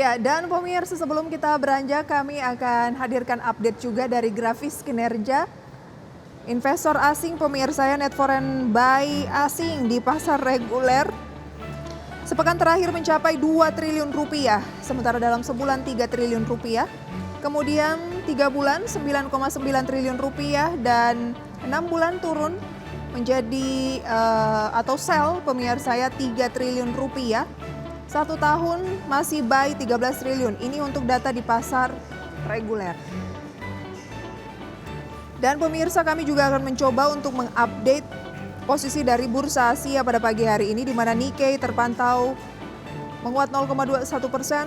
Ya, dan pemirsa sebelum kita beranjak, kami akan hadirkan update juga dari grafis kinerja investor asing pemirsa ya, net foreign buy asing di pasar reguler. Sepekan terakhir mencapai 2 triliun rupiah, sementara dalam sebulan 3 triliun rupiah. Kemudian 3 bulan 9,9 triliun rupiah dan 6 bulan turun menjadi atau sell pemirsa ya 3 triliun rupiah. 1 tahun masih buy 13 triliun. Ini untuk data di pasar reguler. Dan pemirsa kami juga akan mencoba untuk mengupdate posisi dari Bursa Asia pada pagi hari ini di mana Nikkei terpantau menguat 0,21%,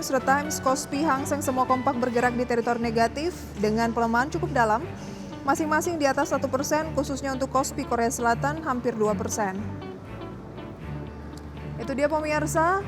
Straits Times, Kospi, Hang Seng semua kompak bergerak di teritori negatif dengan pelemahan cukup dalam. Masing-masing di atas 1%, khususnya untuk Kospi Korea Selatan hampir 2%. Itu dia pemirsa.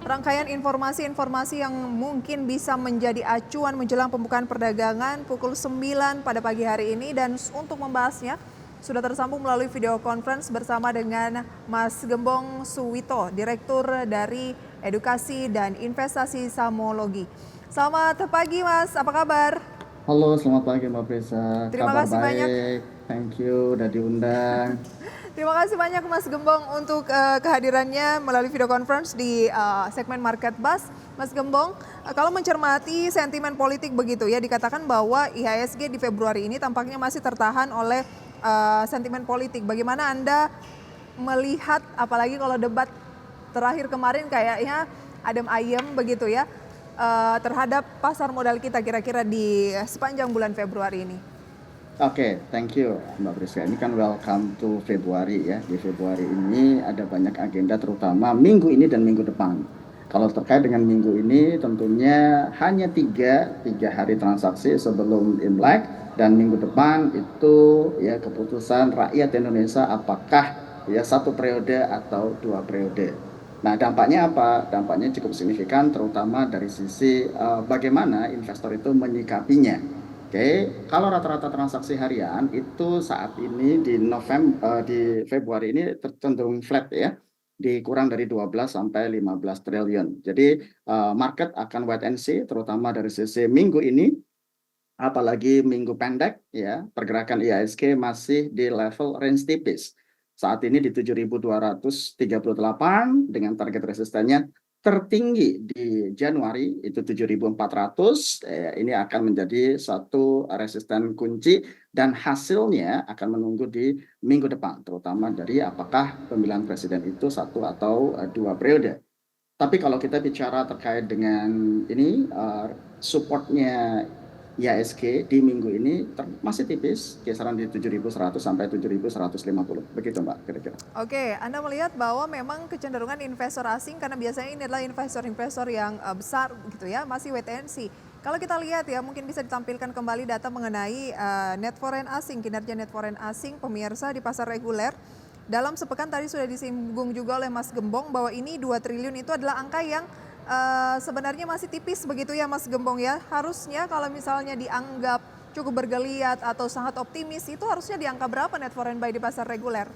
Rangkaian informasi-informasi yang mungkin bisa menjadi acuan menjelang pembukaan perdagangan pukul 9 pada pagi hari ini. Dan untuk membahasnya sudah tersambung melalui video conference bersama dengan Mas Gembong Suwito, Direktur dari Edukasi dan Investasi Samologi. Selamat pagi Mas, apa kabar? Halo, selamat pagi Mbak Prisa. Terima Kabar kasih banyak. baik. Thank you udah diundang. Terima kasih banyak Mas Gembong untuk kehadirannya melalui video conference di segmen Market Buzz. Mas Gembong, kalau mencermati sentimen politik begitu ya, dikatakan bahwa IHSG di Februari ini tampaknya masih tertahan oleh sentimen politik. Bagaimana Anda melihat, apalagi kalau debat terakhir kemarin kayaknya adem ayem begitu ya, terhadap pasar modal kita kira-kira di sepanjang bulan Februari ini? Oke, thank you Mbak Priska. Ini kan welcome to Februari ya. Di Februari ini ada banyak agenda terutama minggu ini dan minggu depan. Kalau terkait dengan minggu ini tentunya hanya tiga hari transaksi sebelum Imlek, dan minggu depan itu ya keputusan rakyat Indonesia apakah ya 1 periode atau 2 periode. Nah, dampaknya apa? Dampaknya cukup signifikan terutama dari sisi bagaimana investor itu menyikapinya. Oke, kalau rata-rata transaksi harian itu saat ini di Februari ini cenderung flat ya, kurang dari 12 sampai 15 triliun. Jadi market akan wait and see terutama dari sisi minggu ini, apalagi minggu pendek ya, pergerakan IHSG masih di level range tipis. Saat ini di 7.238 dengan target resistennya tertinggi di Januari itu 7.400. Ini akan menjadi satu resisten kunci dan hasilnya akan menunggu di minggu depan, terutama dari apakah pemilihan presiden itu 1 atau 2 periode. Tapi kalau kita bicara terkait dengan ini supportnya IHSG di minggu ini masih tipis, kisaran di 7.100 sampai 7.150. Begitu Mbak kira-kira. Oke, Anda melihat bahwa memang kecenderungan investor asing karena biasanya ini adalah investor-investor yang besar gitu ya, masih wait and see. Kalau kita lihat ya, mungkin bisa ditampilkan kembali data mengenai net foreign asing, kinerja net foreign asing pemirsa di pasar reguler. Dalam sepekan tadi sudah disinggung juga oleh Mas Gembong bahwa ini 2 triliun itu adalah angka yang sebenarnya masih tipis begitu ya Mas Gembong ya. Harusnya kalau misalnya dianggap cukup bergeliat atau sangat optimis, itu harusnya di angka berapa net foreign buy di pasar reguler?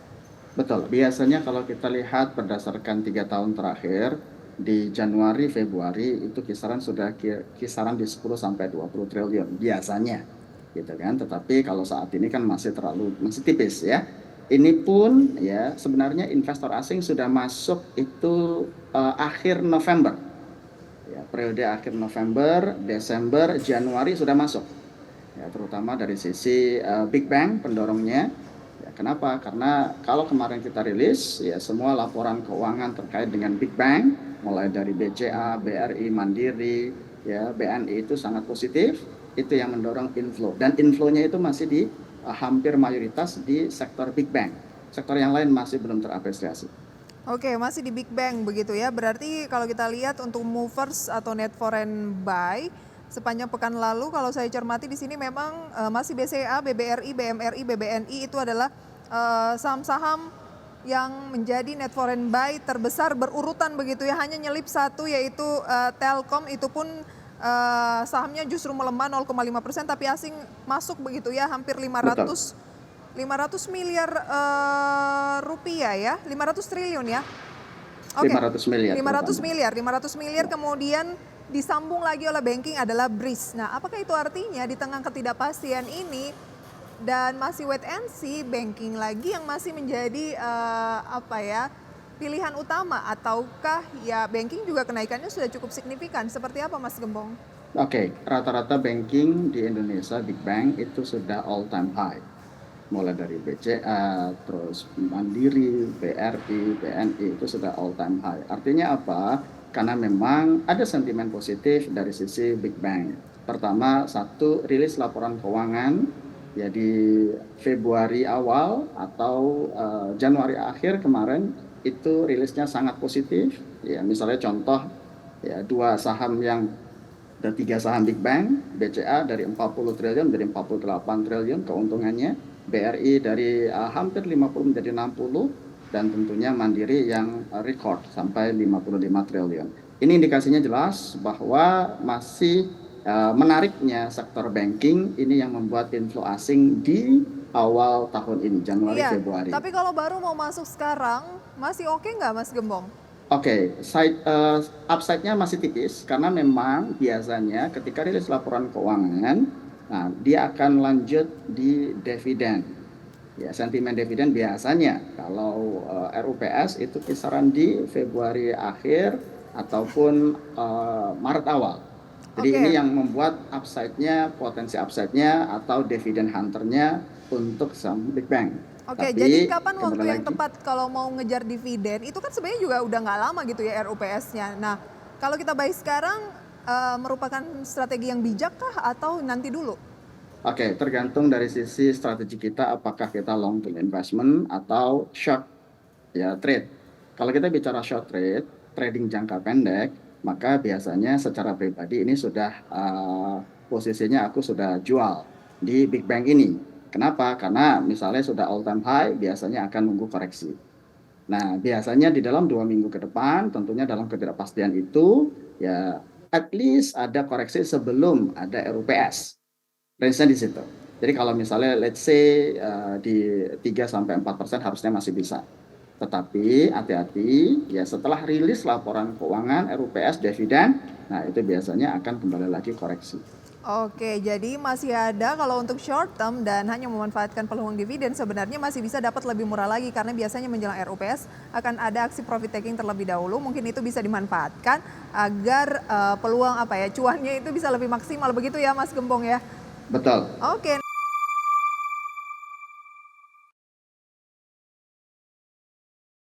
Betul, biasanya kalau kita lihat berdasarkan 3 tahun terakhir, di Januari, Februari itu kisaran sudah kisaran di 10 sampai 20 triliun biasanya, gitu kan. Tetapi kalau saat ini kan masih tipis ya. Ini pun ya sebenarnya investor asing sudah masuk itu akhir November. Ya, periode akhir November, Desember, Januari sudah masuk. Ya, terutama dari sisi Big Bang pendorongnya. Ya, kenapa? Karena kalau kemarin kita rilis ya semua laporan keuangan terkait dengan Big Bang, mulai dari BCA, BRI, Mandiri, ya BNI itu sangat positif. Itu yang mendorong inflow, dan inflow-nya itu masih di hampir mayoritas di sektor Big Bang. Sektor yang lain masih belum terapresiasi. Oke, masih di Big Bang begitu ya. Berarti kalau kita lihat untuk movers atau net foreign buy sepanjang pekan lalu, kalau saya cermati di sini memang masih BCA, BBRI, BMRI, BBNI itu adalah saham-saham yang menjadi net foreign buy terbesar berurutan begitu ya. Hanya nyelip satu yaitu Telkom, itu pun sahamnya justru melemah 0,5%, tapi asing masuk begitu ya, hampir 500 miliar rupiah ya, 500 triliun ya. Oke. 500 miliar. 500 miliar, kemudian disambung lagi oleh banking adalah BRIS. Nah, apakah itu artinya di tengah ketidakpastian ini dan masih wait and see, banking lagi yang masih menjadi pilihan utama, ataukah ya banking juga kenaikannya sudah cukup signifikan? Seperti apa Mas Gembong? Oke, rata-rata banking di Indonesia, big bank itu sudah all time high. Mulai dari BCA, terus Mandiri, BRI, BNI itu sudah all time high. Artinya apa? Karena memang ada sentimen positif dari sisi big bank. Pertama, satu, rilis laporan keuangan ya di Februari awal atau Januari akhir kemarin itu rilisnya sangat positif. Ya, misalnya contoh ya dua saham yang dan tiga saham big bank, BCA dari 40 triliun menjadi 48 triliun keuntungannya, BRI dari hampir 50 menjadi 60, dan tentunya Mandiri yang record sampai 55 triliun. Ini indikasinya jelas bahwa masih menariknya sektor banking ini yang membuat inflow asing di awal tahun ini, Januari, Iya, Februari. tapi kalau baru mau masuk sekarang, masih oke nggak Mas Gembong? Oke, upside-nya masih tipis karena memang biasanya ketika rilis laporan keuangan, nah dia akan lanjut di dividen. Ya, sentimen dividen biasanya kalau RUPS itu kisaran di Februari akhir ataupun Maret awal. Jadi Oke. ini yang membuat upside-nya, potensi upside-nya atau dividen hunter-nya untuk saham big bank. Oke, jadi Tapi kapan waktu kembali yang lagi. tepat kalau mau ngejar dividen? Itu kan sebenarnya juga udah nggak lama gitu ya RUPS-nya. Nah, kalau kita buy sekarang merupakan strategi yang bijak kah atau nanti dulu? Oke, tergantung dari sisi strategi kita apakah kita long term investment atau short ya trade. Kalau kita bicara short trade, trading jangka pendek, maka biasanya secara pribadi ini sudah posisinya aku sudah jual di big bank ini. Kenapa? Karena misalnya sudah all time high, biasanya akan nunggu koreksi. Nah, biasanya di dalam 2 minggu ke depan, tentunya dalam ketidakpastian itu, ya at least ada koreksi sebelum ada RUPS. Range-nya di situ. Jadi kalau misalnya let's say di 3-4% harusnya masih bisa. Tetapi hati-hati ya setelah rilis laporan keuangan RUPS dividen, nah itu biasanya akan kembali lagi koreksi. Oke, jadi masih ada kalau untuk short term dan hanya memanfaatkan peluang dividen sebenarnya masih bisa dapat lebih murah lagi karena biasanya menjelang RUPS akan ada aksi profit taking terlebih dahulu. Mungkin itu bisa dimanfaatkan agar peluang cuannya itu bisa lebih maksimal begitu ya Mas Gembong ya. Betul. Oke.